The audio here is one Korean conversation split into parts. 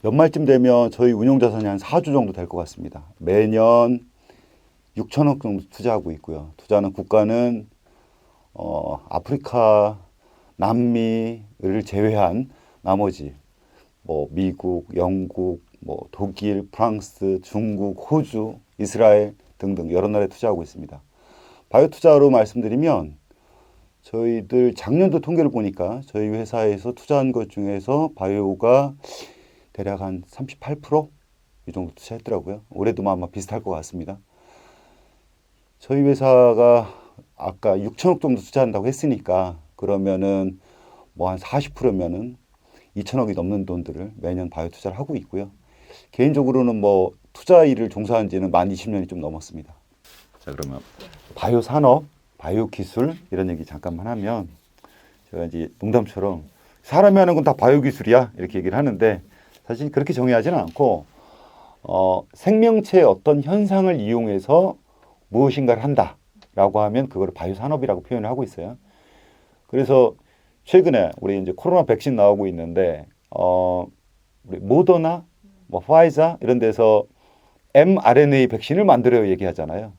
연말쯤 되면 저희 운용자산이 한 4조 정도 될 것 같습니다. 매년 6천억 정도 투자하고 있고요. 투자하는 국가는 아프리카, 남미를 제외한 나머지 뭐 미국, 영국, 뭐 독일, 프랑스, 중국, 호주, 이스라엘 등등 여러 나라에 투자하고 있습니다. 바이오 투자로 말씀드리면 저희들 작년도 통계를 보니까 저희 회사에서 투자한 것 중에서 바이오가 대략 한 38%이 정도 투자했더라고요. 올해도 아마 비슷할 것 같습니다. 저희 회사가 아까 6천억 정도 투자한다고 했으니까 그러면은 뭐 한 40%면은 2천억이 넘는 돈들을 매년 바이오 투자를 하고 있고요. 개인적으로는 뭐 투자 일을 종사한 지는 만 20년이 좀 넘었습니다. 자, 그러면 바이오 산업, 바이오 기술 이런 얘기 잠깐만 하면 제가 이제 농담처럼 사람이 하는 건 다 바이오 기술이야 이렇게 얘기를 하는데 사실 그렇게 정의하지는 않고 생명체의 어떤 현상을 이용해서 무엇인가를 한다라고 하면 그걸 바이오 산업이라고 표현을 하고 있어요. 그래서 최근에 우리 이제 코로나 백신 나오고 있는데 우리 모더나, 뭐 화이자 이런 데서 mRNA 백신을 만들어야 얘기하잖아요.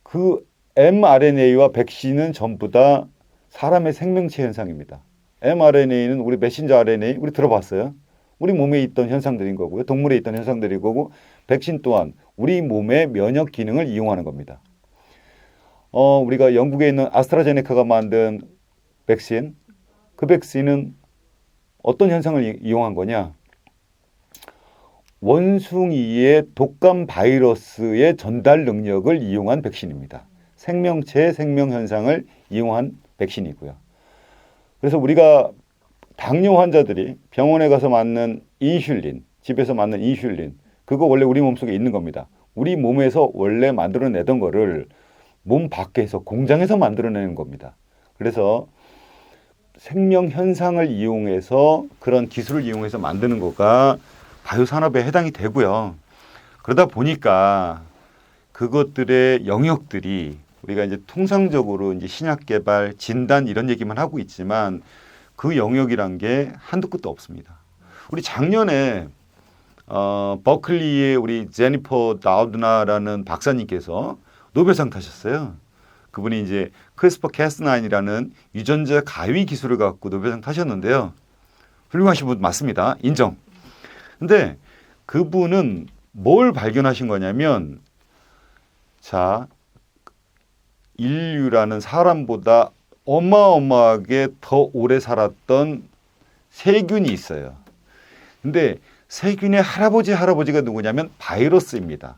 그 mRNA와 백신은 전부 다 사람의 생명체 현상입니다. mRNA는 우리 메신저 RNA 우리 들어봤어요. 우리 몸에 있던 현상들인 거고요. 동물에 있던 현상들인 거고 백신 또한 우리 몸의 면역 기능을 이용하는 겁니다. 우리가 영국에 있는 아스트라제네카가 만든 백신, 그 백신은 어떤 현상을 이용한 거냐? 원숭이의 독감 바이러스의 전달 능력을 이용한 백신입니다. 생명체의 생명 현상을 이용한 백신이고요. 그래서 우리가 당뇨 환자들이 병원에 가서 맞는 인슐린, 집에서 맞는 인슐린, 그거 원래 우리 몸속에 있는 겁니다. 우리 몸에서 원래 만들어내던 거를 몸 밖에서 공장에서 만들어내는 겁니다. 그래서 생명 현상을 이용해서 그런 기술을 이용해서 만드는 거가 바이오 산업에 해당이 되고요. 그러다 보니까 그것들의 영역들이 우리가 이제 통상적으로 이제 신약 개발, 진단 이런 얘기만 하고 있지만 그 영역이란 게 한두 끝도 없습니다. 우리 작년에 버클리의 우리 제니퍼 다우드나라는 박사님께서 노벨상 타셨어요. 그분이 이제 크리스퍼 캐스9이라는 유전자 가위 기술을 갖고 노벨상 타셨는데요. 훌륭하신 분 맞습니다. 인정. 근데 그분은 뭘 발견하신 거냐면 자, 인류라는 사람보다 어마어마하게 더 오래 살았던 세균이 있어요. 근데 세균의 할아버지가 누구냐면 바이러스입니다.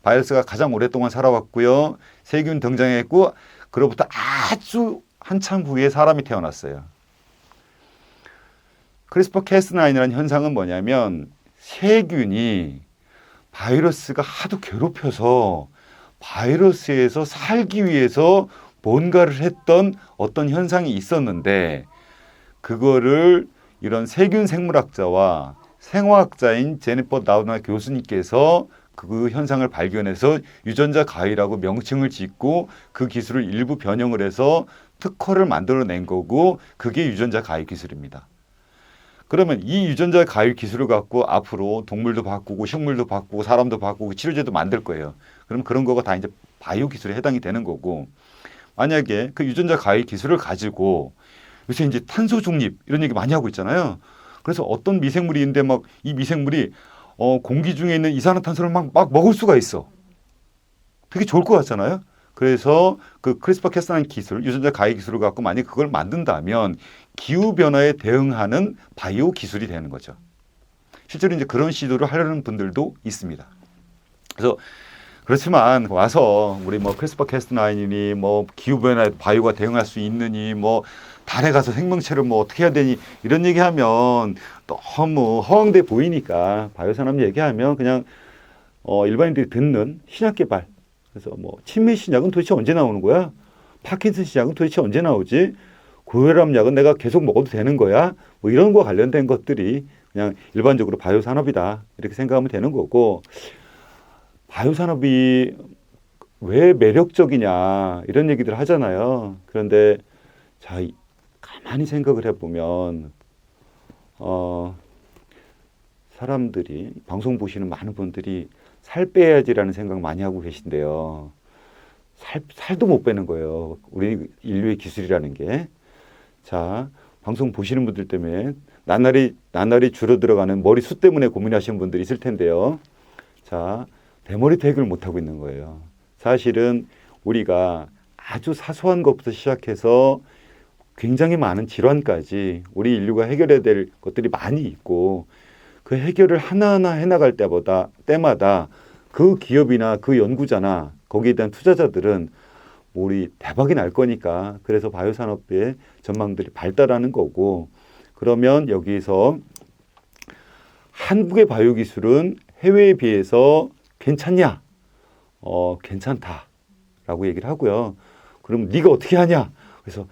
바이러스가 가장 오랫동안 살아왔고요. 세균 등장했고 그로부터 아주 한참 후에 사람이 태어났어요. 크리스퍼 캐스9이라는 현상은 뭐냐면 세균이 바이러스가 하도 괴롭혀서 바이러스에서 살기 위해서 뭔가를 했던 어떤 현상이 있었는데 그거를 이런 세균 생물학자와 생화학자인 제니퍼 다우드나 교수님께서 그 현상을 발견해서 유전자 가위라고 명칭을 짓고 그 기술을 일부 변형을 해서 특허를 만들어낸 거고 그게 유전자 가위 기술입니다. 그러면 이 유전자 가위 기술을 갖고 앞으로 동물도 바꾸고 식물도 바꾸고 사람도 바꾸고 치료제도 만들 거예요. 그럼 그런 거가 다 이제 바이오 기술에 해당이 되는 거고 만약에 그 유전자 가위 기술을 가지고 요새 이제 탄소 중립 이런 얘기 많이 하고 있잖아요. 그래서 어떤 미생물이 있는데 막 이 미생물이 공기 중에 있는 이산화탄소를 막 먹을 수가 있어. 되게 좋을 것 같잖아요. 그래서 그 크리스퍼 캐스9 기술, 유전자 가위 기술을 갖고 만약 그걸 만든다면 기후 변화에 대응하는 바이오 기술이 되는 거죠. 실제로 이제 그런 시도를 하려는 분들도 있습니다. 그래서 그렇지만 와서 우리 뭐 크리스퍼 캐스9이니 뭐 기후 변화에 바이오가 대응할 수 있느니 뭐 달에 가서 생명체를 뭐 어떻게 해야 되니 이런 얘기하면 너무 허황돼 보이니까 바이오 산업 얘기하면 그냥 일반인들이 듣는 신약 개발. 그래서 뭐 치매 신약은 도대체 언제 나오는 거야? 파킨슨 신약은 도대체 언제 나오지? 고혈압 약은 내가 계속 먹어도 되는 거야? 뭐 이런 거 관련된 것들이 그냥 일반적으로 바이오 산업이다 이렇게 생각하면 되는 거고 바이오 산업이 왜 매력적이냐 이런 얘기들 하잖아요. 그런데 자 가만히 생각을 해보면 사람들이 방송 보시는 많은 분들이 살 빼야지라는 생각 많이 하고 계신데요. 살도 못 빼는 거예요. 우리 인류의 기술이라는 게. 자, 방송 보시는 분들 때문에 나날이 줄어들어가는 머리숱 때문에 고민하시는 분들이 있을 텐데요. 자, 대머리도 해결 못 하고 있는 거예요. 사실은 우리가 아주 사소한 것부터 시작해서 굉장히 많은 질환까지 우리 인류가 해결해야 될 것들이 많이 있고 그 해결을 하나하나 해나갈 때마다 그 기업이나 그 연구자나 거기에 대한 투자자들은 우리 대박이 날 거니까 그래서 바이오 산업의 전망들이 발달하는 거고 그러면 여기서 한국의 바이오 기술은 해외에 비해서 괜찮냐? 괜찮다라고 얘기를 하고요. 그럼 네가 어떻게 하냐? 그래서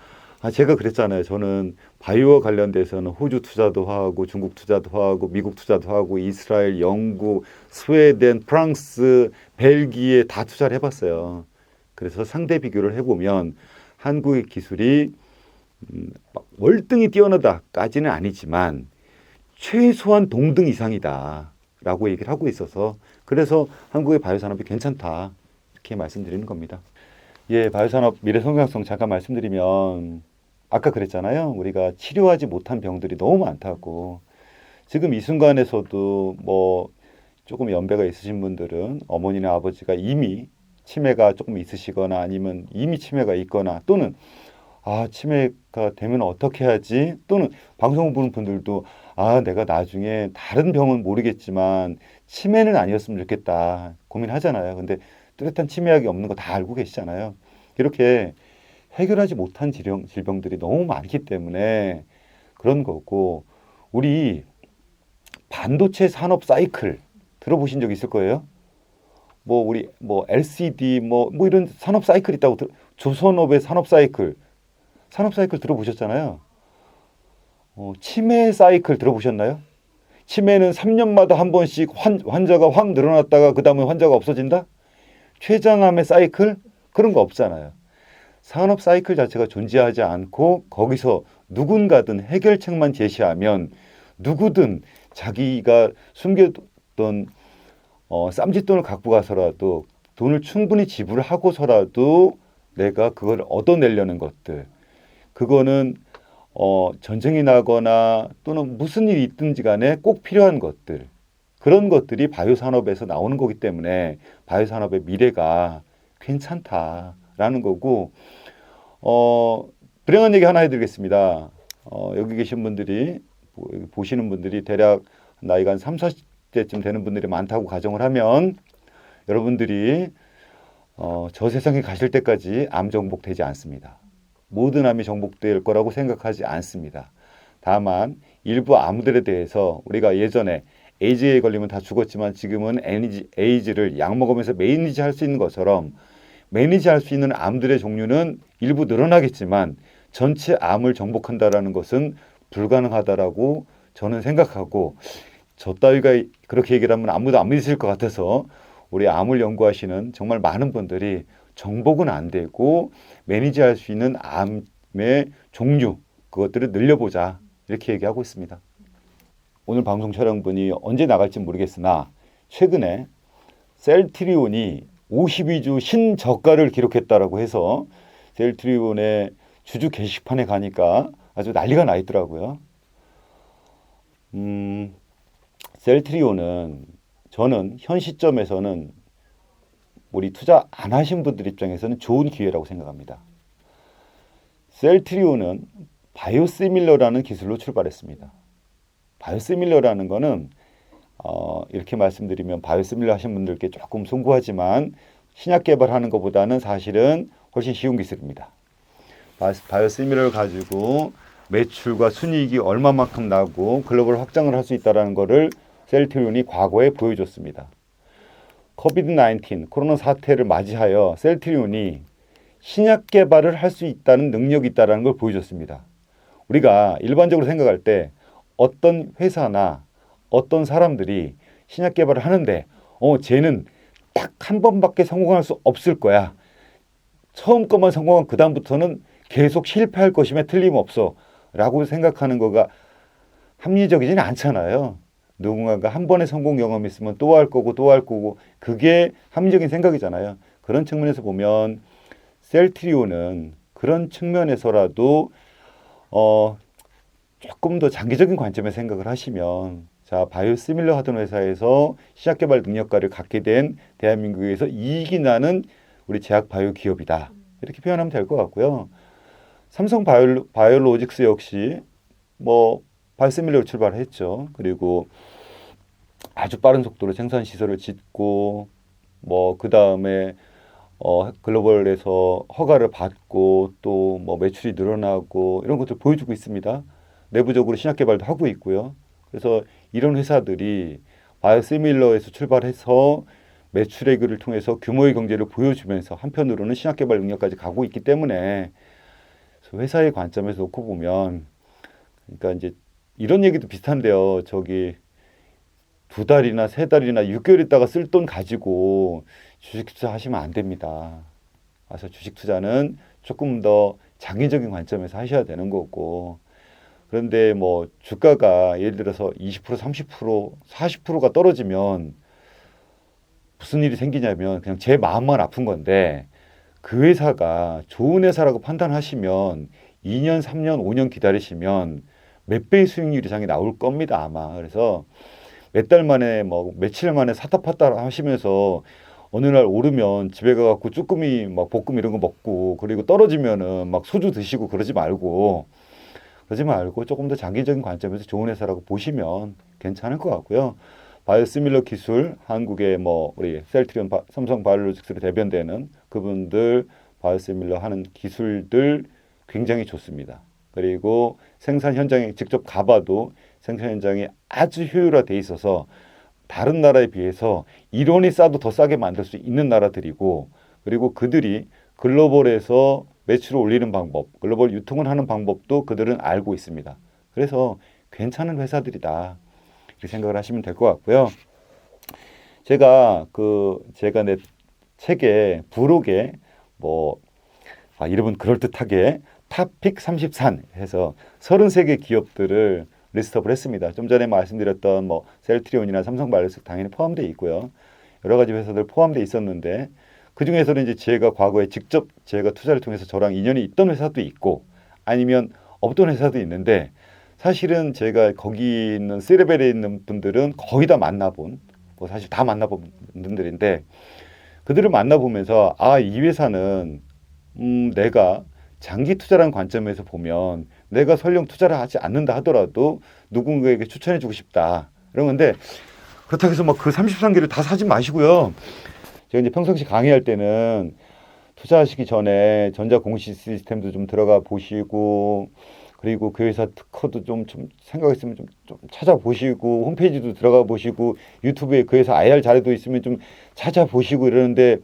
제가 그랬잖아요. 저는 바이오와 관련돼서는 호주 투자도 하고 중국 투자도 하고 미국 투자도 하고 이스라엘, 영국, 스웨덴, 프랑스, 벨기에 다 투자를 해봤어요. 그래서 상대 비교를 해보면 한국의 기술이 월등히 뛰어나다까지는 아니지만 최소한 동등 이상이다라고 얘기를 하고 있어서 그래서 한국의 바이오 산업이 괜찮다 이렇게 말씀드리는 겁니다. 예, 바이오 산업 미래 성장성 잠깐 말씀드리면 아까 그랬잖아요. 우리가 치료하지 못한 병들이 너무 많다고. 지금 이 순간에서도 뭐 조금 연배가 있으신 분들은 어머니나 아버지가 이미 치매가 조금 있으시거나 아니면 이미 치매가 있거나 또는 치매가 되면 어떻게 하지? 또는 방송 보는 분들도 내가 나중에 다른 병은 모르겠지만 치매는 아니었으면 좋겠다 고민하잖아요. 근데 뚜렷한 치매약이 없는 거 다 알고 계시잖아요. 이렇게 해결하지 못한 질병들이 너무 많기 때문에 그런 거고 우리 반도체 산업 사이클 들어보신 적 있을 거예요. 우리 LCD 이런 산업 사이클 있다고 조선업의 산업 사이클 들어보셨잖아요. 치매 사이클 들어보셨나요? 치매는 3년마다 한 번씩 환자가 확 늘어났다가 그 다음에 환자가 없어진다? 췌장암의 사이클? 그런 거 없잖아요. 산업 사이클 자체가 존재하지 않고 거기서 누군가든 해결책만 제시하면 누구든 자기가 숨겨뒀던 쌈짓돈을 갖고 가서라도 돈을 충분히 지불하고서라도 내가 그걸 얻어내려는 것들 그거는 전쟁이 나거나 또는 무슨 일이 있든지 간에 꼭 필요한 것들 그런 것들이 바이오 산업에서 나오는 거기 때문에 바이오 산업의 미래가 괜찮다라는 거고 불행한 얘기 하나 해드리겠습니다. 여기 계신 분들이 보시는 분들이 대략 나이가 한 30, 40대쯤 되는 분들이 많다고 가정을 하면 여러분들이 저 세상에 가실 때까지 암 정복되지 않습니다. 모든 암이 정복될 거라고 생각하지 않습니다. 다만 일부 암들에 대해서 우리가 예전에 에이즈에 걸리면 다 죽었지만 지금은 에이즈를 약 먹으면서 매니지할 수 있는 것처럼 매니지할 수 있는 암들의 종류는 일부 늘어나겠지만 전체 암을 정복한다라는 것은 불가능하다라고 저는 생각하고 저 따위가 그렇게 얘기를 하면 아무도 안 믿으실 것 같아서 우리 암을 연구하시는 정말 많은 분들이 정복은 안 되고 매니지할 수 있는 암의 종류 그것들을 늘려보자 이렇게 얘기하고 있습니다. 오늘 방송 촬영분이 언제 나갈지 모르겠으나 최근에 셀트리온이 52주 신저가를 기록했다라고 해서 셀트리온의 주주 게시판에 가니까 아주 난리가 나 있더라고요. 셀트리온은 저는 현 시점에서는 우리 투자 안 하신 분들 입장에서는 좋은 기회라고 생각합니다. 셀트리온은 바이오시밀러라는 기술로 출발했습니다. 바이오시밀러라는 거는 이렇게 말씀드리면 바이오시밀러 하신 분들께 조금 송구하지만 신약 개발하는 것보다는 사실은 훨씬 쉬운 기술입니다. 바이오시밀러를 가지고 매출과 순이익이 얼마만큼 나고 글로벌 확장을 할 수 있다는 것을 셀트리온이 과거에 보여줬습니다. 코비드-19 코로나 사태를 맞이하여 셀트리온이 신약 개발을 할 수 있다는 능력이 있다는 걸 보여줬습니다. 우리가 일반적으로 생각할 때 어떤 회사나 어떤 사람들이 신약 개발을 하는데 쟤는 딱 한 번밖에 성공할 수 없을 거야. 처음 것만 성공하면 그 다음부터는 계속 실패할 것임에 틀림없어 라고 생각하는 거가 합리적이지는 않잖아요. 누군가가 한 번의 성공 경험이 있으면 또 할 거고 또 할 거고 그게 합리적인 생각이잖아요. 그런 측면에서 보면 셀트리온은 그런 측면에서라도 조금 더 장기적인 관점의 생각을 하시면 자 바이오시밀러 하던 회사에서 시작개발 능력가를 갖게 된 대한민국에서 이익이 나는 우리 제약 바이오 기업이다. 이렇게 표현하면 될 것 같고요. 삼성 바이오로직스 역시 뭐 바이오시밀러로 출발했죠. 그리고 아주 빠른 속도로 생산 시설을 짓고 뭐 그 다음에 글로벌에서 허가를 받고 또 뭐 매출이 늘어나고 이런 것들 보여주고 있습니다. 내부적으로 신약 개발도 하고 있고요. 그래서 이런 회사들이 바이오시밀러에서 출발해서 매출액을 통해서 규모의 경제를 보여주면서 한편으로는 신약 개발 능력까지 가고 있기 때문에 회사의 관점에서 놓고 보면 그러니까 이제 이런 얘기도 비슷한데요. 저기 2달이나 3달이나 6개월 있다가 쓸 돈 가지고 주식 투자하시면 안 됩니다. 그래서 주식 투자는 조금 더 장기적인 관점에서 하셔야 되는 거고 그런데 뭐 주가가 예를 들어서 20%, 30%, 40%가 떨어지면 무슨 일이 생기냐면 그냥 제 마음만 아픈 건데 그 회사가 좋은 회사라고 판단하시면 2년, 3년, 5년 기다리시면 몇 배의 수익률 이상이 나올 겁니다, 아마. 그래서 몇 달 만에 뭐 며칠 만에 사다 팔다 하시면서 어느 날 오르면 집에 가갖고 쭈꾸미 막 볶음 이런 거 먹고 그리고 떨어지면은 막 소주 드시고 그러지 말고 조금 더 장기적인 관점에서 좋은 회사라고 보시면 괜찮을 것 같고요. 바이오시밀러 기술 한국의 뭐 우리 셀트리온 삼성 바이오로직스로 대변되는 그분들 바이오시밀러 하는 기술들 굉장히 좋습니다. 그리고 생산 현장에 직접 가봐도 생산 현장이 아주 효율화돼 있어서 다른 나라에 비해서 이론이 싸도 더 싸게 만들 수 있는 나라들이고 그리고 그들이 글로벌에서 매출을 올리는 방법, 글로벌 유통을 하는 방법도 그들은 알고 있습니다. 그래서 괜찮은 회사들이다. 이렇게 생각을 하시면 될 것 같고요. 제가 내 책에 부록에 이름은 그럴듯하게 탑픽 33 해서 33개 기업들을 리스트업을 했습니다. 좀 전에 말씀드렸던 뭐 셀트리온이나 삼성바이오로직스 당연히 포함되어 있고요. 여러 가지 회사들 포함되어 있었는데 그 중에서는 이제 제가 과거에 직접 제가 투자를 통해서 저랑 인연이 있던 회사도 있고 아니면 없던 회사도 있는데 사실은 제가 거기 있는 C레벨에 있는 분들은 거의 다 만나본 사실 다 만나본 분들인데 그들을 만나보면서 이 회사는 내가 장기 투자라는 관점에서 보면 내가 설령 투자를 하지 않는다 하더라도 누군가에게 추천해주고 싶다. 이런 건데 그렇다고 해서 막 그 33개를 다 사지 마시고요. 제가 이제 평상시 강의할 때는 투자하시기 전에 전자공시 시스템도 좀 들어가 보시고 그리고 그 회사 특허도 좀 생각했으면 좀 찾아보시고 홈페이지도 들어가 보시고 유튜브에 그 회사 IR 자료도 있으면 좀 찾아보시고 이러는데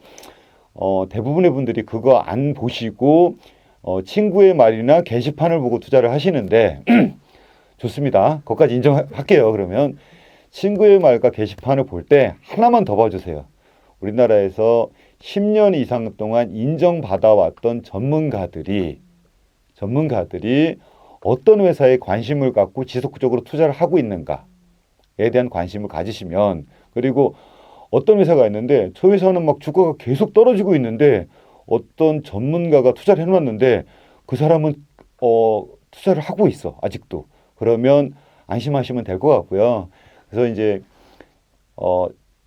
대부분의 분들이 그거 안 보시고 친구의 말이나 게시판을 보고 투자를 하시는데 좋습니다. 그것까지 인정할게요. 그러면 친구의 말과 게시판을 볼 때 하나만 더 봐주세요. 우리나라에서 10년 이상 동안 인정받아왔던 전문가들이 어떤 회사에 관심을 갖고 지속적으로 투자를 하고 있는가에 대한 관심을 가지시면 그리고 어떤 회사가 있는데 저 회사는 막 주가가 계속 떨어지고 있는데 어떤 전문가가 투자를 해놨는데 그 사람은 투자를 하고 있어 아직도. 그러면 안심하시면 될 것 같고요. 그래서 이제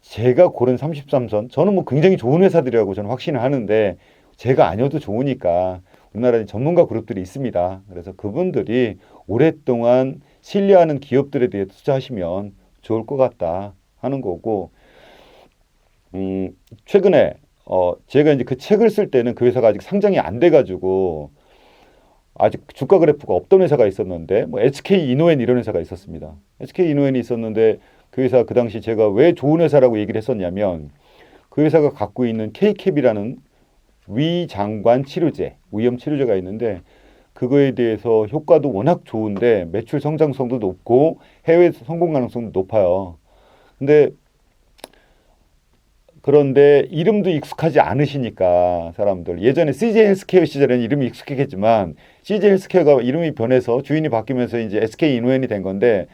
제가 고른 33선 저는 뭐 굉장히 좋은 회사들이라고 저는 확신을 하는데 제가 아니어도 좋으니까 우리나라에 전문가 그룹들이 있습니다. 그래서 그분들이 오랫동안 신뢰하는 기업들에 대해 투자하시면 좋을 것 같다 하는 거고 최근에 제가 이제 그 책을 쓸 때는 그 회사가 아직 상장이 안 돼가지고 아직 주가 그래프가 없던 회사가 있었는데 뭐 SK 이노엔 이런 회사가 있었습니다. SK 이노엔이 있었는데 그 회사 그 당시 제가 왜 좋은 회사라고 얘기를 했었냐면 그 회사가 갖고 있는 K캡이라는 위장관 치료제, 위염 치료제가 있는데 그거에 대해서 효과도 워낙 좋은데 매출 성장성도 높고 해외 성공 가능성도 높아요. 그런데 이름도 익숙하지 않으시니까 사람들 예전에 CJ 헬스케어 시절에는 이름이 익숙했겠지만 CJ 헬스케어가 이름이 변해서 주인이 바뀌면서 이제 SK 이노엔이 된 건데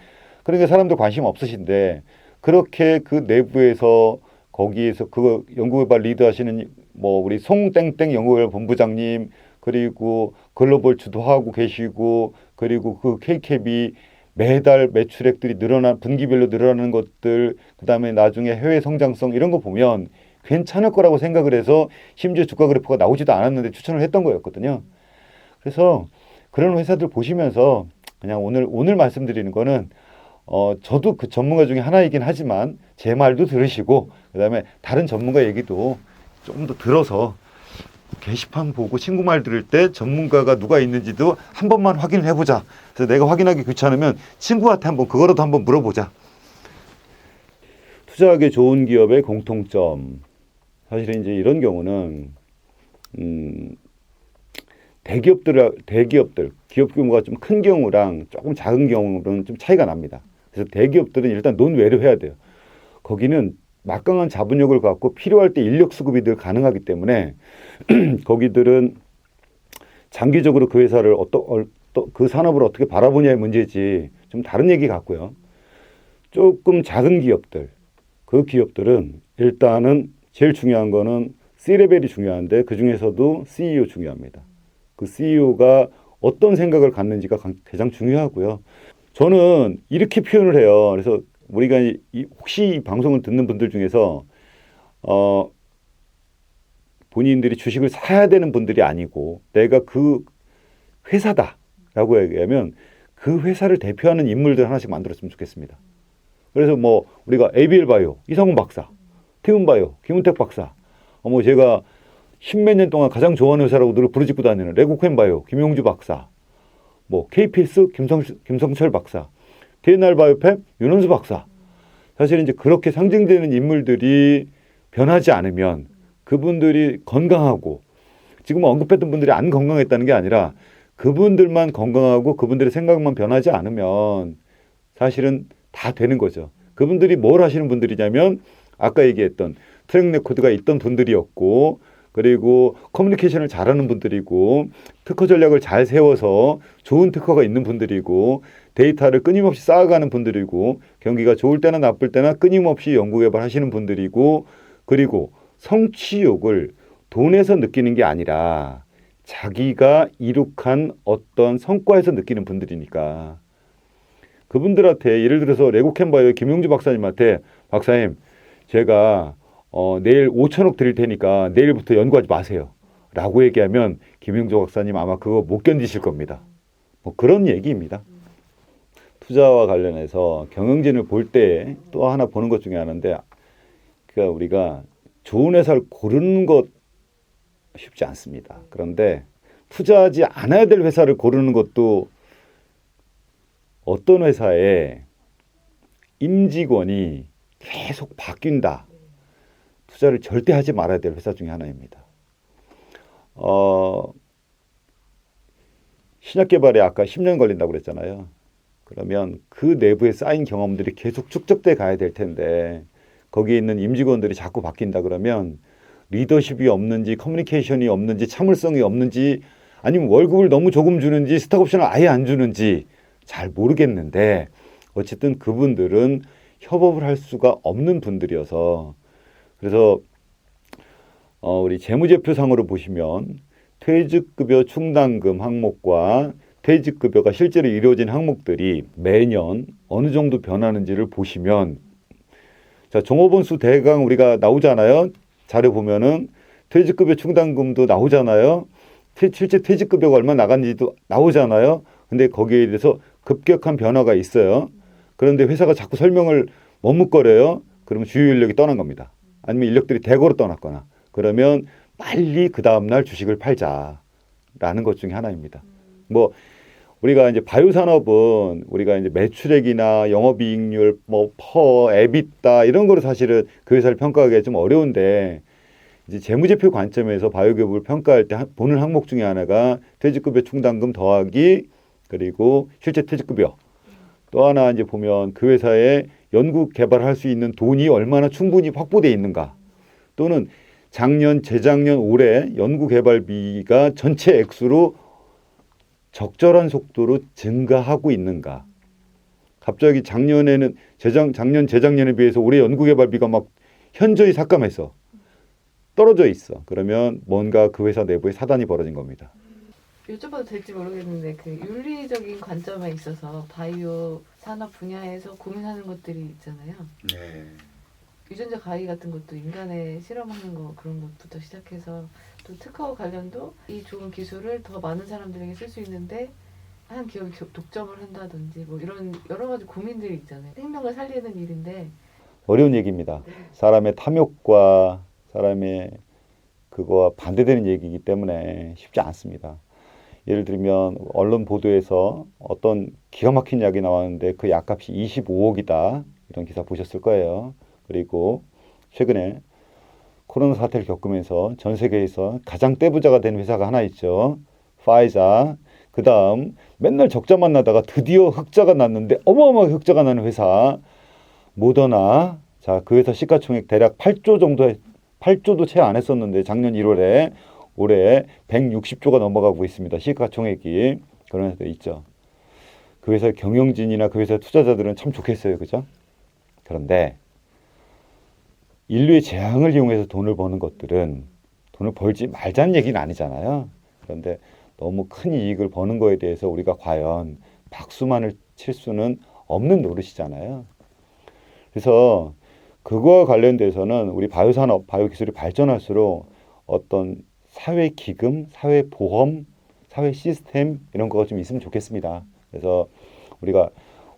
그러니까 사람들 관심 없으신데 그렇게 그 내부에서 거기에서 그 연구개발 리드하시는 뭐 우리 송땡땡 연구개발 본부장님 그리고 글로벌 주도하고 계시고 그리고 그 KCAP이 매달 매출액들이 분기별로 늘어나는 것들 그다음에 나중에 해외 성장성 이런 거 보면 괜찮을 거라고 생각을 해서 심지어 주가 그래프가 나오지도 않았는데 추천을 했던 거였거든요. 그래서 그런 회사들 보시면서 그냥 오늘 말씀드리는 거는 저도 그 전문가 중에 하나이긴 하지만 제 말도 들으시고 그다음에 다른 전문가 얘기도 조금 더 들어서 게시판 보고 친구 말 들을 때 전문가가 누가 있는지도 한 번만 확인을 해보자. 그래서 내가 확인하기 귀찮으면 친구한테 한번 그거라도 한번 물어보자. 투자하기 좋은 기업의 공통점. 사실은 이제 이런 경우는 대기업들 기업 규모가 좀 큰 경우랑 조금 작은 경우는 좀 차이가 납니다. 그래서 대기업들은 일단 논외로 해야 돼요. 거기는 막강한 자본력을 갖고 필요할 때 인력 수급이 늘 가능하기 때문에 거기들은 장기적으로 그 회사를 그 산업을 어떻게 바라보냐의 문제지 좀 다른 얘기 같고요. 조금 작은 기업들, 그 기업들은 일단은 제일 중요한 거는 C레벨이 중요한데 그 중에서도 CEO 중요합니다. 그 CEO가 어떤 생각을 갖는지가 가장 중요하고요. 저는 이렇게 표현을 해요. 그래서 우리가 혹시 이 방송을 듣는 분들 중에서 본인들이 주식을 사야 되는 분들이 아니고 내가 그 회사다라고 얘기하면 그 회사를 대표하는 인물들 하나씩 만들었으면 좋겠습니다. 그래서 뭐 우리가 ABL 바이오 이상훈 박사, 태운 바이오 김은택 박사, 뭐 제가 십몇 년 동안 가장 좋아하는 회사라고 늘 부르짖고 다니는 레고캠 바이오 김용주 박사, 뭐 KPS 김성철 박사, DNR 바이오팹 윤원수 박사. 사실 이제 그렇게 상징되는 인물들이 변하지 않으면 그분들이 건강하고 지금 언급했던 분들이 안 건강했다는 게 아니라 그분들만 건강하고 그분들의 생각만 변하지 않으면 사실은 다 되는 거죠. 그분들이 뭘 하시는 분들이냐면 아까 얘기했던 트랙 레코드가 있던 분들이었고 그리고 커뮤니케이션을 잘하는 분들이고 특허 전략을 잘 세워서 좋은 특허가 있는 분들이고 데이터를 끊임없이 쌓아가는 분들이고 경기가 좋을 때나 나쁠 때나 끊임없이 연구개발하시는 분들이고 그리고 성취욕을 돈에서 느끼는 게 아니라 자기가 이룩한 어떤 성과에서 느끼는 분들이니까 그분들한테 예를 들어서 레고캠바이오 김용주 박사님한테 박사님 제가 내일 5천억 드릴 테니까 내일부터 연구하지 마세요 라고 얘기하면 김용주 박사님 아마 그거 못 견디실 겁니다. 뭐 그런 얘기입니다. 투자와 관련해서 경영진을 볼 때 또 하나 보는 것 중에 하나인데 그러니까 우리가 좋은 회사를 고르는 것 쉽지 않습니다. 그런데 투자하지 않아야 될 회사를 고르는 것도 어떤 회사에 임직원이 계속 바뀐다. 투자를 절대 하지 말아야 될 회사 중에 하나입니다. 신약 개발에 아까 10년 걸린다고 그랬잖아요. 그러면 그 내부에 쌓인 경험들이 계속 축적돼 가야 될 텐데 거기에 있는 임직원들이 자꾸 바뀐다 그러면 리더십이 없는지 커뮤니케이션이 없는지 참을성이 없는지 아니면 월급을 너무 조금 주는지 스톡옵션을 아예 안 주는지 잘 모르겠는데 어쨌든 그분들은 협업을 할 수가 없는 분들이어서 그래서 우리 재무제표상으로 보시면 퇴직급여 충당금 항목과 퇴직급여가 실제로 이루어진 항목들이 매년 어느 정도 변하는지를 보시면 자 종업원수 대강 우리가 나오잖아요. 자료 보면은 퇴직급여 충당금도 나오잖아요. 실제 퇴직급여가 얼마 나갔는지도 나오잖아요. 근데 거기에 대해서 급격한 변화가 있어요. 그런데 회사가 자꾸 설명을 머뭇거려요. 그러면 주요 인력이 떠난 겁니다. 아니면 인력들이 대거로 떠났거나 그러면 빨리 그 다음날 주식을 팔자라는 것 중에 하나입니다. 뭐 우리가 이제 바이오 산업은 우리가 이제 매출액이나 영업이익률, 뭐 에비타 이런 거로 사실은 그 회사를 평가하기가 좀 어려운데 이제 재무제표 관점에서 바이오 기업을 평가할 때 보는 항목 중에 하나가 퇴직급여 충당금 더하기 그리고 실제 퇴직급여 또 하나 이제 보면 그 회사에 연구 개발할 수 있는 돈이 얼마나 충분히 확보되어 있는가 또는 작년, 재작년, 올해 연구 개발비가 전체 액수로 적절한 속도로 증가하고 있는가 갑자기 작년 재작년에 비해서 올해 연구개발비가 막 현저히 삭감해서 떨어져 있어. 그러면 뭔가 그 회사 내부에 사단이 벌어진 겁니다. 여쭤봐도 될지 모르겠는데 그 윤리적인 관점에 있어서 바이오 산업 분야에서 고민하는 것들이 있잖아요. 네. 유전자 가위 같은 것도 인간에 실험하는 거 그런 것부터 시작해서 또 특허 관련도 이 좋은 기술을 더 많은 사람들에게 쓸 수 있는데 한 기업이 독점을 한다든지 뭐 이런 여러 가지 고민들이 있잖아요. 생명을 살리는 일인데 어려운 얘기입니다. 사람의 탐욕과 사람의 그거와 반대되는 얘기이기 때문에 쉽지 않습니다. 예를 들면 언론 보도에서 어떤 기가 막힌 약이 나왔는데 그 약값이 25억이다. 이런 기사 보셨을 거예요. 그리고 최근에 코로나 사태를 겪으면서 전 세계에서 가장 떼부자가 된 회사가 하나 있죠. 파이자. 그 다음 맨날 적자만 나다가 드디어 흑자가 났는데 어마어마하게 흑자가 나는 회사 모더나. 자, 그 회사 시가총액 대략 8조 정도 8조도 채 안 했었는데 작년 1월에 올해 160조가 넘어가고 있습니다. 시가총액이. 그런 회사도 있죠. 그 회사의 경영진이나 그 회사 투자자들은 참 좋겠어요. 그죠? 그런데 인류의 재앙을 이용해서 돈을 버는 것들은 돈을 벌지 말자는 얘기는 아니잖아요. 그런데 너무 큰 이익을 버는 거에 대해서 우리가 과연 박수만을 칠 수는 없는 노릇이잖아요. 그래서 그거와 관련돼서는 우리 바이오산업, 바이오기술이 발전할수록 어떤 사회기금, 사회보험, 사회시스템 이런 거가 좀 있으면 좋겠습니다. 그래서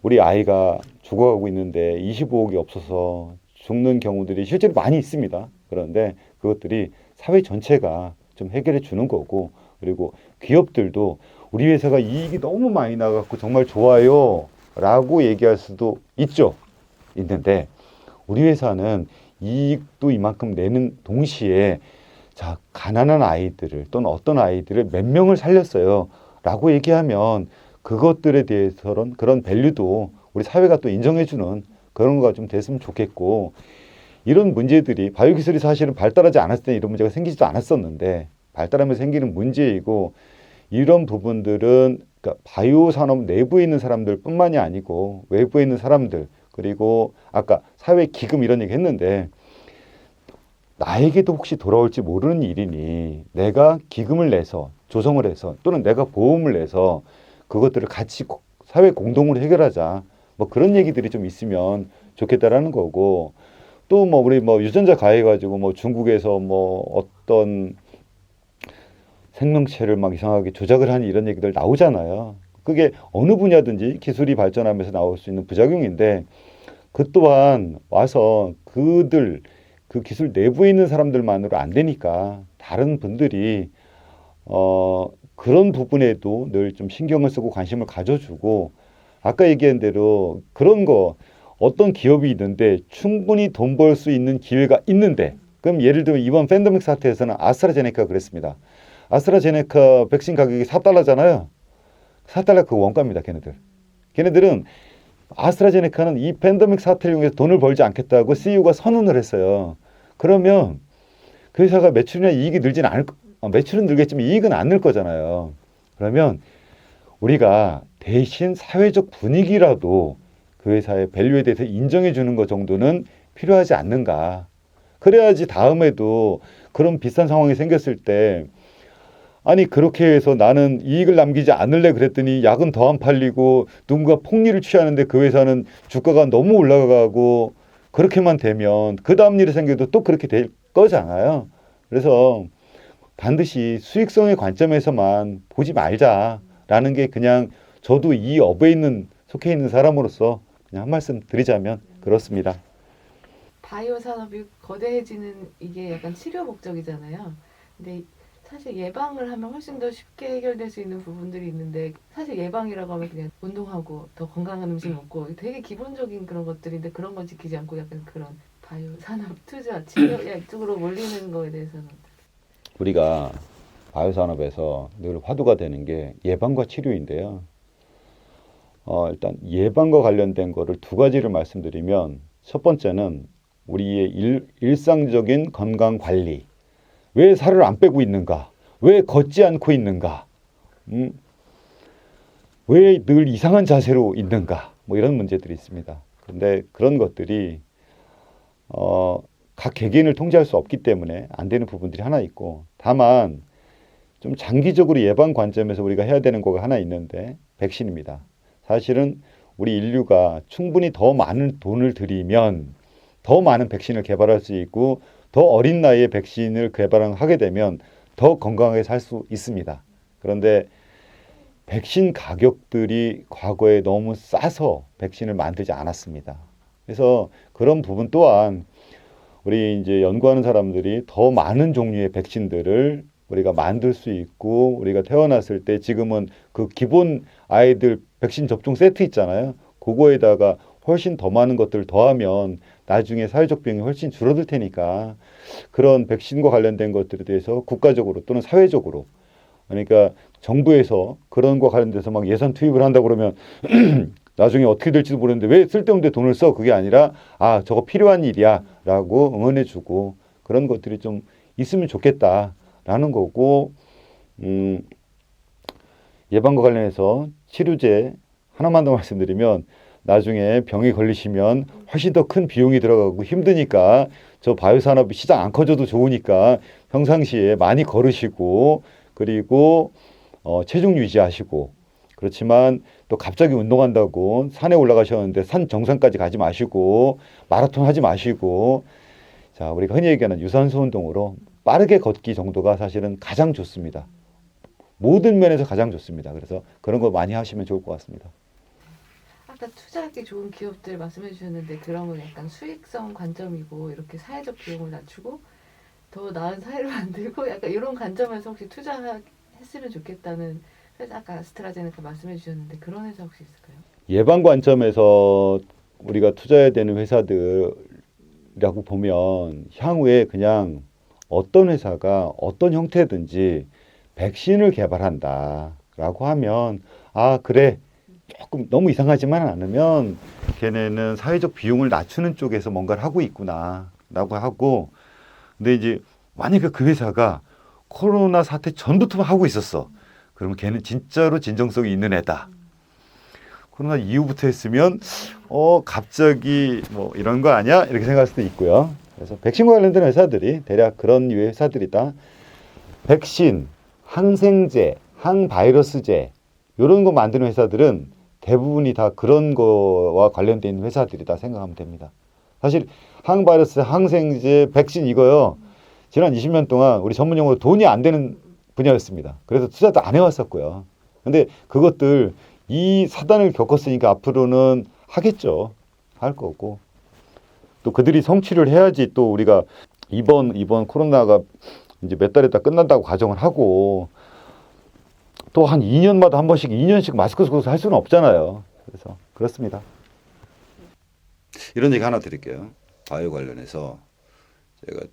우리 아이가 죽어가고 있는데 25억이 없어서 죽는 경우들이 실제로 많이 있습니다. 그런데 그것들이 사회 전체가 좀 해결해 주는 거고, 그리고 기업들도 우리 회사가 이익이 너무 많이 나갖고 정말 좋아요 라고 얘기할 수도 있는데 우리 회사는 이익도 이만큼 내는 동시에 자, 가난한 아이들을 또는 어떤 아이들을 몇 명을 살렸어요 라고 얘기하면 그것들에 대해서는 그런 밸류도 우리 사회가 또 인정해주는 그런 거가 좀 됐으면 좋겠고, 이런 문제들이 바이오기술이 사실은 발달하지 않았을 때 이런 문제가 생기지도 않았었는데 발달하면서 생기는 문제이고, 이런 부분들은 그러니까 바이오 산업 내부에 있는 사람들 뿐만이 아니고 외부에 있는 사람들, 그리고 아까 사회 기금 이런 얘기 했는데 나에게도 혹시 돌아올지 모르는 일이니 내가 기금을 내서 조성을 해서 또는 내가 보험을 내서 그것들을 같이 사회 공동으로 해결하자, 뭐 그런 얘기들이 좀 있으면 좋겠다라는 거고, 또 뭐 우리 뭐 유전자 가해가지고 뭐 중국에서 뭐 어떤 생명체를 막 이상하게 조작을 하는 이런 얘기들 나오잖아요. 그게 어느 분야든지 기술이 발전하면서 나올 수 있는 부작용인데, 그 또한 와서 그 기술 내부에 있는 사람들만으로 안 되니까 다른 분들이 그런 부분에도 늘 좀 신경을 쓰고 관심을 가져주고, 아까 얘기한 대로 그런 거 어떤 기업이 있는데 충분히 돈 벌 수 있는 기회가 있는데, 그럼 예를 들면 이번 팬데믹 사태에서는 아스트라제네카가 그랬습니다. 아스트라제네카 백신 가격이 4달러잖아요. 4달러 그 원가입니다. 걔네들은 아스트라제네카는 이 팬데믹 사태를 이용해서 돈을 벌지 않겠다고 CEO가 선언을 했어요. 그러면 그 회사가 매출이나 이익이 늘지는 매출은 늘겠지만 이익은 안 늘 거잖아요. 그러면 우리가 대신 사회적 분위기라도 그 회사의 밸류에 대해서 인정해 주는 것 정도는 필요하지 않는가. 그래야지 다음에도 그런 비슷한 상황이 생겼을 때, 아니 그렇게 해서 나는 이익을 남기지 않을래 그랬더니 약은 더 안 팔리고 누군가 폭리를 취하는데 그 회사는 주가가 너무 올라가고, 그렇게만 되면 그 다음 일이 생겨도 또 그렇게 될 거잖아요. 그래서 반드시 수익성의 관점에서만 보지 말자라는 게 그냥 저도 이 업에 속해 있는 사람으로서 그냥 한 말씀 드리자면 그렇습니다. 바이오 산업이 거대해지는 이게 약간 치료 목적이잖아요. 근데 사실 예방을 하면 훨씬 더 쉽게 해결될 수 있는 부분들이 있는데, 사실 예방이라고 하면 그냥 운동하고 더 건강한 음식 먹고 되게 기본적인 그런 것들인데 그런 건 지키지 않고 약간 그런 바이오 산업 투자 치료 이쪽으로 몰리는 거에 대해서는 우리가 바이오 산업에서 늘 화두가 되는 게 예방과 치료인데요. 일단 예방과 관련된 거를 두 가지를 말씀드리면, 첫 번째는 우리의 일상적인 건강 관리. 왜 살을 안 빼고 있는가? 왜 걷지 않고 있는가? 왜 늘 이상한 자세로 있는가? 뭐 이런 문제들이 있습니다. 근데 그런 것들이 각 개개인을 통제할 수 없기 때문에 안 되는 부분들이 하나 있고, 다만 좀 장기적으로 예방 관점에서 우리가 해야 되는 거가 하나 있는데 백신입니다. 사실은 우리 인류가 충분히 더 많은 돈을 들이면 더 많은 백신을 개발할 수 있고 더 어린 나이에 백신을 개발하게 되면 더 건강하게 살 수 있습니다. 그런데 백신 가격들이 과거에 너무 싸서 백신을 만들지 않았습니다. 그래서 그런 부분 또한 우리 이제 연구하는 사람들이 더 많은 종류의 백신들을 우리가 만들 수 있고, 우리가 태어났을 때 지금은 그 기본 아이들 백신 접종 세트 있잖아요. 그거에다가 훨씬 더 많은 것들을 더하면 나중에 사회적 비용이 훨씬 줄어들 테니까 그런 백신과 관련된 것들에 대해서 국가적으로 또는 사회적으로, 그러니까 정부에서 그런 거 관련돼서 막 예산 투입을 한다 그러면 나중에 어떻게 될지도 모르는데 왜 쓸데없는 데 돈을 써? 그게 아니라 아, 저거 필요한 일이야 라고 응원해주고 그런 것들이 좀 있으면 좋겠다라는 거고, 예방과 관련해서 치료제 하나만 더 말씀드리면, 나중에 병이 걸리시면 훨씬 더 큰 비용이 들어가고 힘드니까 저 바이오 산업이 시장 안 커져도 좋으니까 평상시에 많이 걸으시고, 그리고 체중 유지하시고, 그렇지만 또 갑자기 운동한다고 산에 올라가셨는데 산 정상까지 가지 마시고 마라톤 하지 마시고, 자, 우리가 흔히 얘기하는 유산소 운동으로 빠르게 걷기 정도가 사실은 가장 좋습니다. 모든 면에서 가장 좋습니다. 그래서 그런 거 많이 하시면 좋을 것 같습니다. 아까 투자하기 좋은 기업들 말씀해 주셨는데 그런 건 약간 수익성 관점이고 이렇게 사회적 비용을 낮추고 더 나은 사회를 만들고 약간 이런 관점에서 혹시 투자했으면 좋겠다는 회사, 아까 아스트라제네카 말씀해 주셨는데 그런 회사 혹시 있을까요? 예방 관점에서 우리가 투자해야 되는 회사들이라고 보면 향후에 그냥 어떤 회사가 어떤 형태든지 백신을 개발한다라고 하면 아, 그래, 조금 너무 이상하지만 않으면 걔네는 사회적 비용을 낮추는 쪽에서 뭔가를 하고 있구나라고 하고, 근데 이제 만약에 그 회사가 코로나 사태 전부터 하고 있었어. 그러면 걔는 진짜로 진정성이 있는 애다. 코로나 이후부터 했으면 갑자기 뭐 이런 거 아니야? 이렇게 생각할 수도 있고요. 그래서 백신과 관련된 회사들이 대략 그런 유의 회사들이다. 백신, 항생제, 항바이러스제 이런 거 만드는 회사들은 대부분이 다 그런 거와 관련된 있는 회사들이다 생각하면 됩니다. 사실 항바이러스, 항생제, 백신 이거요. 지난 20년 동안 우리 전문 용어로 돈이 안 되는 분야였습니다. 그래서 투자도 안 해왔었고요. 근데 그것들 이 사단을 겪었으니까 앞으로는 하겠죠. 할 거고. 또 그들이 성취를 해야지 또 우리가 이번 코로나가 이제 몇 달 있다 끝난다고 가정을 하고 또 한 2년마다 한 번씩 2년씩 마스크 쓰고 할 수는 없잖아요. 그래서 그렇습니다. 이런 얘기 하나 드릴게요. 바이오 관련해서 제가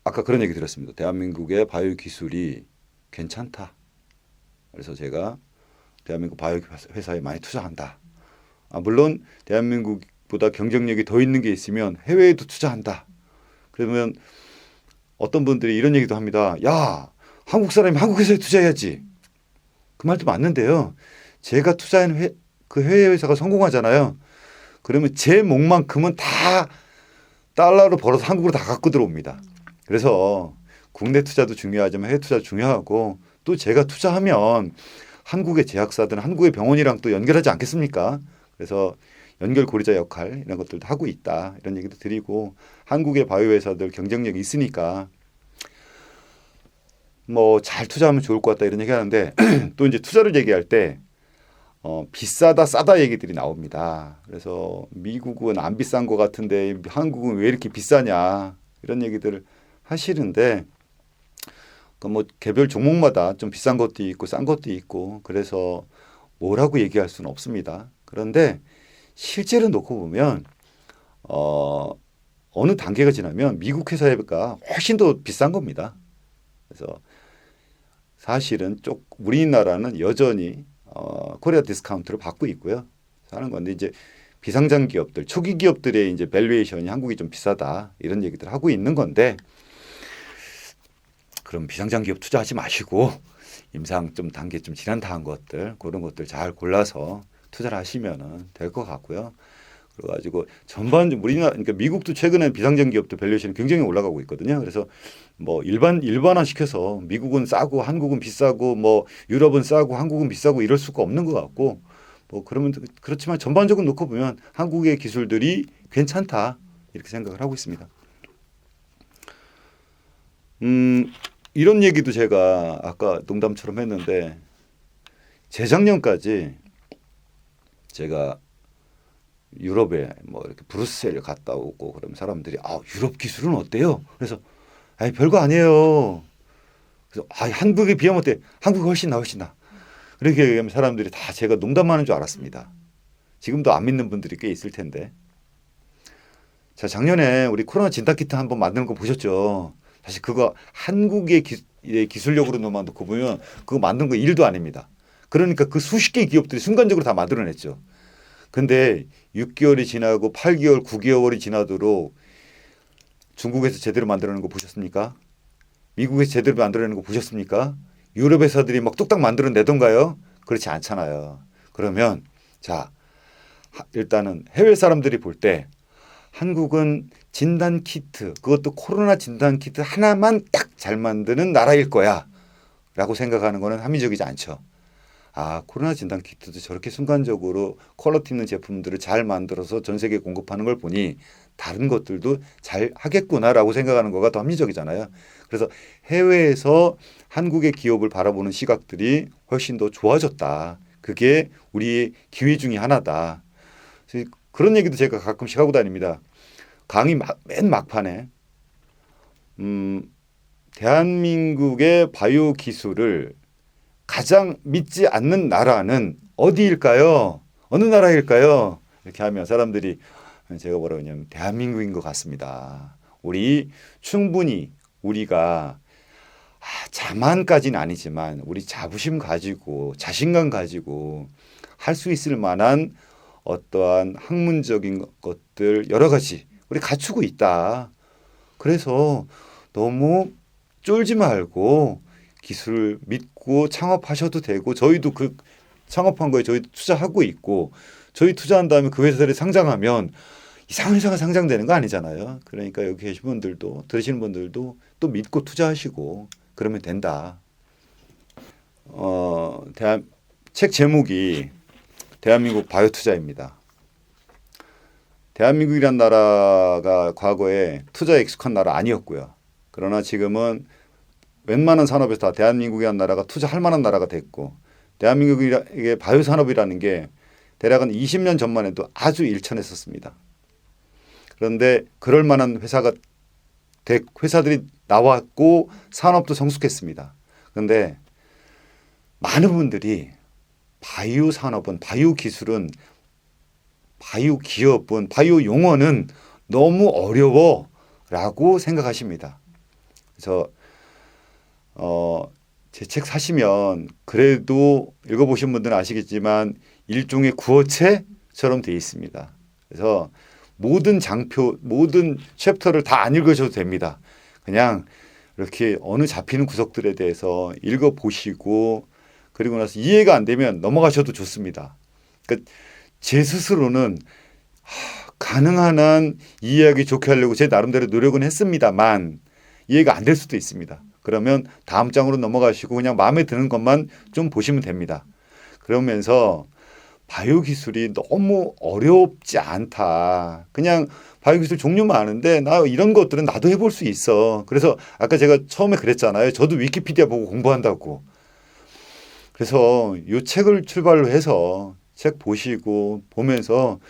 아까 그런 얘기 들었습니다. 대한민국의 바이오 기술이 괜찮다. 그래서 제가 대한민국 바이오 회사에 많이 투자한다. 물론 대한민국보다 경쟁력이 더 있는 게 있으면 해외에도 투자한다. 그러면 어떤 분들이 이런 얘기도 합니다. 야, 한국 사람이 한국 회사에 투자해야지. 그 말도 맞는데요. 제가 투자한 그 해외 회사가 성공하잖아요. 그러면 제 몫만큼은 다 달러로 벌어서 한국으로 다 갖고 들어옵니다. 그래서 국내 투자도 중요하지만 해외 투자도 중요하고, 또 제가 투자하면 한국의 제약사들은 한국의 병원이랑 또 연결하지 않겠습니까? 그래서 연결고리자 역할 이런 것들도 하고 있다. 이런 얘기도 드리고, 한국의 바이오 회사들 경쟁력이 있으니까 뭐 잘 투자하면 좋을 것 같다 이런 얘기 하는데 또 이제 투자를 얘기할 때 비싸다 싸다 얘기들이 나옵니다. 그래서 미국은 안 비싼 것 같은데 한국은 왜 이렇게 비싸냐 이런 얘기들을 하시는데, 그 뭐 개별 종목마다 좀 비싼 것도 있고 싼 것도 있고 그래서 뭐라고 얘기할 수는 없습니다. 그런데 실제로 놓고 보면 어느 단계가 지나면 미국 회사가 훨씬 더 비싼 겁니다. 그래서 사실은 우리나라는 여전히 코리아 디스카운트를 받고 있고요. 하는 건데 이제 비상장 기업들, 초기 기업들의 이제 밸류에이션이 한국이 좀 비싸다 이런 얘기들 하고 있는 건데, 그럼 비상장 기업 투자하지 마시고 임상 좀 단계 좀 지난 다한 것들 그런 것들 잘 골라서 투자를 하시면은 될 것 같고요. 그래가지고 전반 우리나라 그러니까 미국도 최근에 비상장 기업도 밸류에이션이 굉장히 올라가고 있거든요. 그래서 뭐 일반화 시켜서 미국은 싸고 한국은 비싸고 뭐 유럽은 싸고 한국은 비싸고 이럴 수가 없는 것 같고 뭐 그러면 그렇지만 전반적으로 놓고 보면 한국의 기술들이 괜찮다 이렇게 생각을 하고 있습니다. 이런 얘기도 제가 아까 농담처럼 했는데 재작년까지 제가 유럽에 뭐 이렇게 브뤼셀 갔다 오고 그러면 사람들이 유럽 기술은 어때요? 그래서 별거 아니에요. 그래서 한국에 비하면 어때? 한국이 훨씬 나. 그렇게 얘기하면 사람들이 다 제가 농담하는 줄 알았습니다. 지금도 안 믿는 분들이 꽤 있을 텐데. 자, 작년에 우리 코로나 진단키트 한번 만드는 거 보셨죠? 사실 그거 한국의 기술력으로만 놓고 보면 그거 만든 거 일도 아닙니다. 그러니까 그 수십 개의 기업들이 순간적으로 다 만들어냈죠. 근데 6개월이 지나고 8개월, 9개월이 지나도록 중국에서 제대로 만들어내는 거 보셨습니까? 미국에서 제대로 만들어내는 거 보셨습니까? 유럽 회사들이 막 뚝딱 만들어내던가요? 그렇지 않잖아요. 그러면 자, 일단은 해외 사람들이 볼 때 한국은 진단 키트, 그것도 코로나 진단 키트 하나만 딱 잘 만드는 나라일 거야 라고 생각하는 거는 합리적이지 않죠. 코로나 진단 키트도 저렇게 순간적으로 퀄리티 있는 제품들을 잘 만들어서 전 세계에 공급하는 걸 보니 다른 것들도 잘 하겠구나라고 생각하는 거가 더 합리적이잖아요. 그래서 해외에서 한국의 기업을 바라보는 시각들이 훨씬 더 좋아졌다. 그게 우리의 기회 중에 하나다. 그런 얘기도 제가 가끔씩 하고 다닙니다. 강의 맨 막판에 대한민국의 바이오 기술을 가장 믿지 않는 나라는 어디일까요? 어느 나라일까요? 이렇게 하면 사람들이 제가 뭐라고 하냐면 대한민국인 것 같습니다. 충분히 우리가 자만까지는 아니지만 우리 자부심 가지고 자신감 가지고 할 수 있을 만한 어떠한 학문적인 것들 여러 가지 우리 갖추고 있다. 그래서 너무 쫄지 말고 기술 믿고 창업하셔도 되고 저희도 그 창업한 거에 저희도 투자하고 있고 저희 투자한 다음에 그 회사들이 상장하면 이상한 회사가 상장되는 거 아니잖아요. 그러니까 여기 계신 분들도 들으시는 분들도 또 믿고 투자하시고 그러면 된다. 책 제목이 대한민국 바이오 투자입니다. 대한민국이란 나라가 과거에 투자에 익숙한 나라 아니었고요. 그러나 지금은 웬만한 산업에서 다 대한민국이라는 나라가 투자할 만한 나라가 됐고 대한민국의 바이오 산업이라는 게 대략 한 20년 전만 해도 아주 일천했었습니다. 그런데 그럴 만한 회사들이 나왔고 산업도 성숙했습니다. 그런데 많은 분들이 바이오 산업은 바이오 기술은 바이오 기업은 바이오 용어는 너무 어려워라고 생각하십니다. 그래서 제 책 사시면 그래도 읽어보신 분들은 아시겠지만 일종의 구어체처럼 되어 있습니다. 그래서 모든 챕터를 다 안 읽으셔도 됩니다. 그냥 이렇게 어느 잡히는 구석들에 대해서 읽어보시고 그리고 나서 이해가 안 되면 넘어가셔도 좋습니다. 그러니까 제 스스로는 가능한 한 이해하기 좋게 하려고 제 나름대로 노력은 했습니다만 이해가 안 될 수도 있습니다. 그러면 다음 장으로 넘어가시고 그냥 마음에 드는 것만 좀 보시면 됩니다. 그러면서 바이오 기술이 너무 어렵지 않다. 그냥 바이오 기술 종류 많은데 나 이런 것들은 나도 해볼 수 있어. 그래서 아까 제가 처음에 그랬잖아요. 저도 위키피디아 보고 공부한다고. 그래서 이 책을 출발로 해서 책 보면서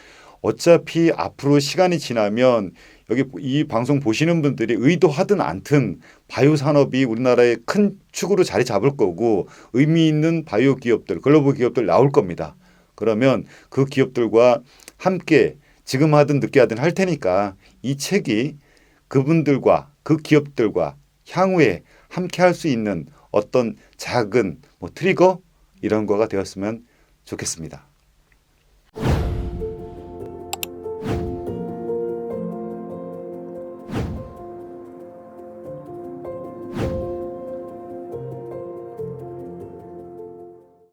어차피 앞으로 시간이 지나면 여기 이 방송 보시는 분들이 의도하든 않든 바이오 산업이 우리나라의 큰 축으로 자리 잡을 거고 의미 있는 바이오 기업들, 글로벌 기업들 나올 겁니다. 그러면 그 기업들과 함께 지금 하든 늦게 하든 할 테니까 이 책이 그분들과 그 기업들과 향후에 함께 할 수 있는 어떤 작은 트리거 이런 거가 되었으면 좋겠습니다.